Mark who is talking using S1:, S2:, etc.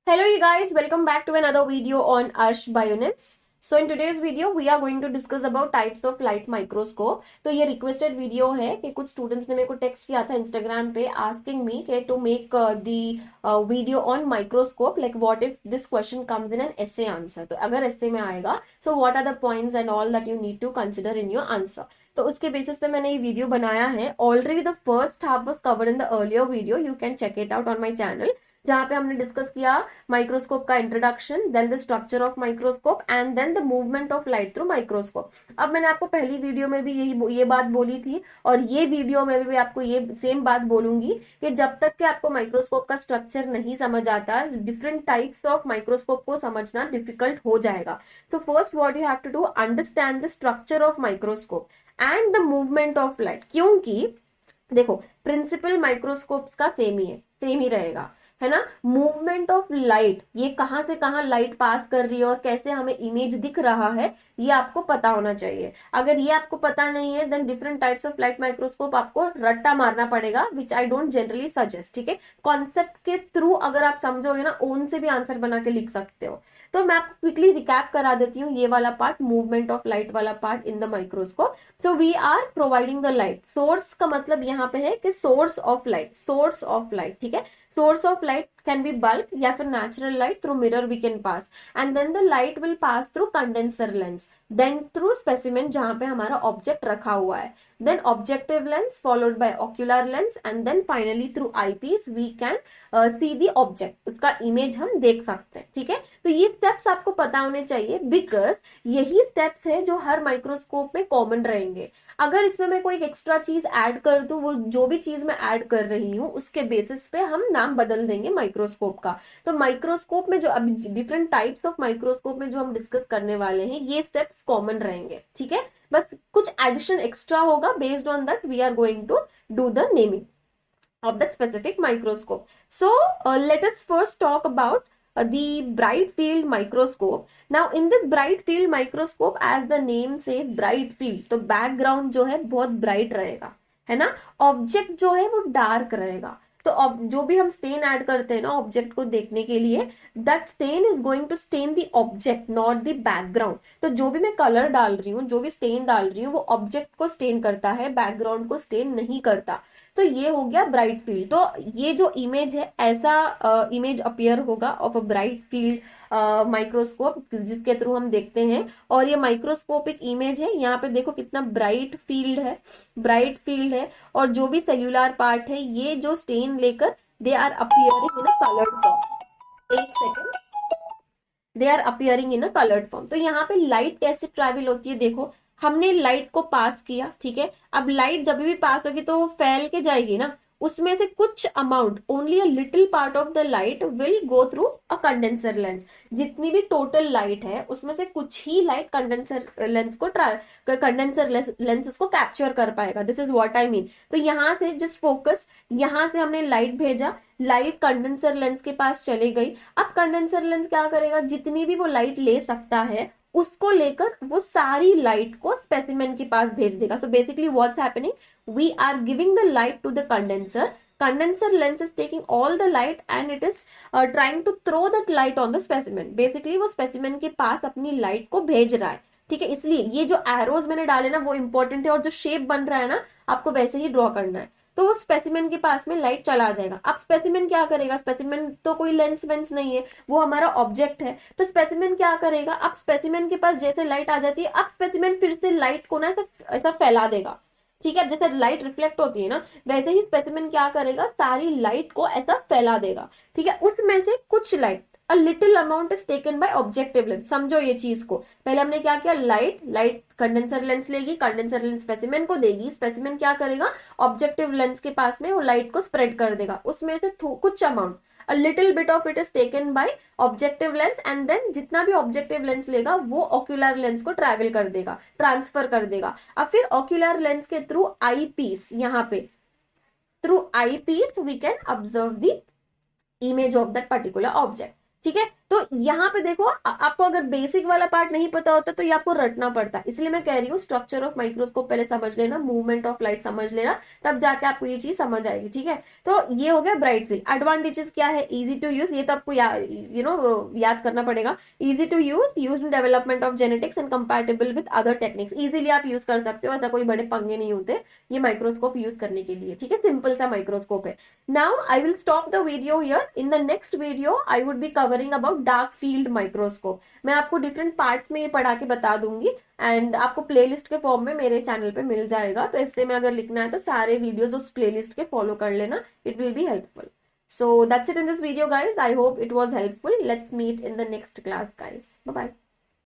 S1: Hello you guys, welcome back to another video on Arsh Bionims. So in today's video we are going to discuss about types of light microscope. तो ये requested video है कि कुछ students ने मेरे को text किया था Instagram पे asking me कि to make the video on microscope, like what if this question comes in an essay answer. तो अगर essay में आएगा so what are the points and all that you need to consider in your answer. तो उसके basis पे मैंने ये video बनाया है. Already the first half was covered in the earlier video, you can check it out on my channel, जहां पे हमने डिस्कस किया माइक्रोस्कोप का introduction, then the structure of microscope and then the movement of light through microscope. अब मैंने आपको पहली video में भी ये बात बोली थी और ये वीडियो में भी आपको ये सेम बात बोलूंगी कि जब तक कि आपको माइक्रोस्कोप का स्ट्रक्चर नहीं समझ आता, डिफरेंट टाइप्स ऑफ माइक्रोस्कोप को समझना डिफिकल्ट हो जाएगा. So first what you have to do, understand the structure of microscope and the movement of light. क्योंकि देखो प्रिंसिपल माइक्रोस्कोप्स का सेम ही रहेगा, है ना. मूवमेंट ऑफ लाइट, ये कहां से कहां लाइट पास कर रही है और कैसे हमें इमेज दिख रहा है, ये आपको पता होना चाहिए. अगर ये आपको पता नहीं है then different types of light microscope आपको रट्टा मारना पड़ेगा, which I don't generally suggest. ठीक है, कॉन्सेप्ट के थ्रू अगर आप समझोगे ना, ओन से भी आंसर बना के लिख सकते हो. तो मैं आपको क्विकली रिकैप करा देती हूँ ये वाला पार्ट, मूवमेंट ऑफ लाइट वाला part in the microscope. So we are providing the light. Source का मतलब यहाँ पे है कि सोर्स ऑफ लाइट. ठीक है, source of light can be bulb या फिर natural light, through mirror we can pass, and then the light will pass through condenser lens, then through specimen जहां पे हमारा ऑब्जेक्ट रखा हुआ है, then objective lens followed by ocular lens, and then finally through eyepiece we can see the object. उसका image हम देख सकते हैं. ठीक है, तो ये स्टेप्स आपको पता होने चाहिए बिकॉज यही स्टेप्स है जो हर माइक्रोस्कोप में कॉमन रहेंगे. अगर इसमें मैं कोई एक्स्ट्रा चीज ऐड कर दूं, वो जो भी चीज मैं ऐड कर रही हूँ उसके बेसिस पे हम नाम बदल देंगे माइक्रोस्कोप का. तो माइक्रोस्कोप में जो अभी डिफरेंट टाइप्स ऑफ माइक्रोस्कोप में जो हम डिस्कस करने वाले हैं, ये स्टेप्स कॉमन रहेंगे. ठीक है, बस कुछ एडिशन एक्स्ट्रा होगा. Based on that we are going to do the naming of that specific microscope. So let us first talk about the bright field microscope. Now in this bright field microscope, as the name says bright field, तो background जो है बहुत bright रहेगा, है ना. Object जो है वो डार्क रहेगा. तो अब जो भी हम स्टेन ऐड करते हैं ना ऑब्जेक्ट को देखने के लिए, that stain is going to stain the object, not the background. तो जो भी मैं कलर डाल रही हूँ, जो भी स्टेन डाल रही हूँ, वो ऑब्जेक्ट को स्टेन करता है, बैकग्राउंड को स्टेन नहीं करता. तो ये हो गया ब्राइट फील्ड. तो ये जो इमेज है, ऐसा इमेज अपीयर होगा of a bright field microscope, जिसके थ्रू हम देखते हैं. और ये माइक्रोस्कोपिक इमेज है. यहाँ पे देखो कितना ब्राइट फील्ड है. और जो भी सेल्यूलर पार्ट है, ये जो स्टेन लेकर they are appearing in a coloured form. एक second, they are appearing in a coloured form. तो यहाँ पे लाइट कैसे ट्रेवल होती है, देखो हमने लाइट को पास किया. ठीक है, अब लाइट जब भी पास होगी तो वो फैल के जाएगी ना, उसमें से कुछ amount, only a little part of the light will go through a condenser lens. जितनी भी टोटल लाइट है उसमें से कुछ ही लाइट कंडेंसर लेंस उसको कैप्चर कर पाएगा. This is what I mean. तो यहाँ से जस्ट फोकस, यहाँ से हमने लाइट भेजा, लाइट कंडेंसर लेंस के पास चली गई. अब कंडेंसर लेंस क्या करेगा, जितनी भी वो लाइट ले सकता है उसको लेकर वो सारी लाइट को स्पेसिमेन के पास भेज देगा. So basically what's happening, we are giving the light to the condenser lens is taking all the light and it is trying to throw that light on the specimen. Basically वो specimen के पास अपनी light को भेज रहा है. ठीक है, इसलिए ये जो एरोज मैंने डाले ना वो इंपॉर्टेंट है, और जो शेप बन रहा है ना आपको वैसे ही ड्रॉ करना है. तो वो स्पेसिमेन के पास में लाइट चला जाएगा. अब स्पेसिमेन क्या करेगा, स्पेसिमेन तो कोई लेंस वेंस नहीं है, वो हमारा ऑब्जेक्ट है. तो स्पेसिमेन क्या करेगा, अब स्पेसिमेन के पास जैसे लाइट आ जाती है, अब स्पेसिमेन फिर से लाइट को ना ऐसा फैला देगा. ठीक है, जैसे लाइट रिफ्लेक्ट होती है ना, वैसे ही स्पेसिमेन क्या करेगा, सारी लाइट को ऐसा फैला देगा. ठीक है, उसमें से कुछ light, a little amount is taken by objective lens. समझो ये चीज को. पहले हमने क्या किया, लाइट कंडेंसर लेंस लेगी, कंडेंसर लेंस स्पेसिमेन को देगी, स्पेसिमेन क्या करेगा, ऑब्जेक्टिव लेंस के पास में वो लाइट को स्प्रेड कर देगा. उसमें से कुछ amount, a little bit of it is taken by objective lens, and then जितना भी objective lens लेगा वो ocular lens को ट्रैवल कर देगा, ट्रांसफर कर देगा. अब फिर ocular lens के थ्रू आई पीस, यहाँ पे through eyepiece we can observe the image of that particular object. ठीक है, तो यहाँ पे देखो आपको अगर बेसिक वाला पार्ट नहीं पता होता तो ये आपको रटना पड़ता है, इसलिए मैं कह रही हूँ स्ट्रक्चर ऑफ माइक्रोस्कोप पहले समझ लेना, मूवमेंट ऑफ लाइट समझ लेना, तब जाके आपको ये चीज समझ आएगी, ठीक है। तो ये हो गया ब्राइट फील्ड। एडवांटेजेस क्या है, इजी टू यूज, ये तो आपको याद करना पड़ेगा। Easy to use in development of genetics and compatible with other techniques, easily आप यूज कर सकते हो, ऐसा कोई बड़े पंगे नहीं होते ये माइक्रोस्कोप यूज करने के लिए, ठीक है। सिंपल सा माइक्रोस्कोप है। Now I will stop the video here. In the next video, I would be covering about dark field microscope. मैं आपको डिफरेंट पार्ट्स में ये पढ़ा के बता दूंगी एंड आपको प्लेलिस्ट के फॉर्म में मेरे चैनल पे मिल जाएगा, तो इससे में अगर लिखना है तो सारे वीडियोस उस प्लेलिस्ट के फॉलो कर लेना, it will be helpful. So that's it in this video guys. I hope it was helpful. Let's meet in the next class guys. Bye bye.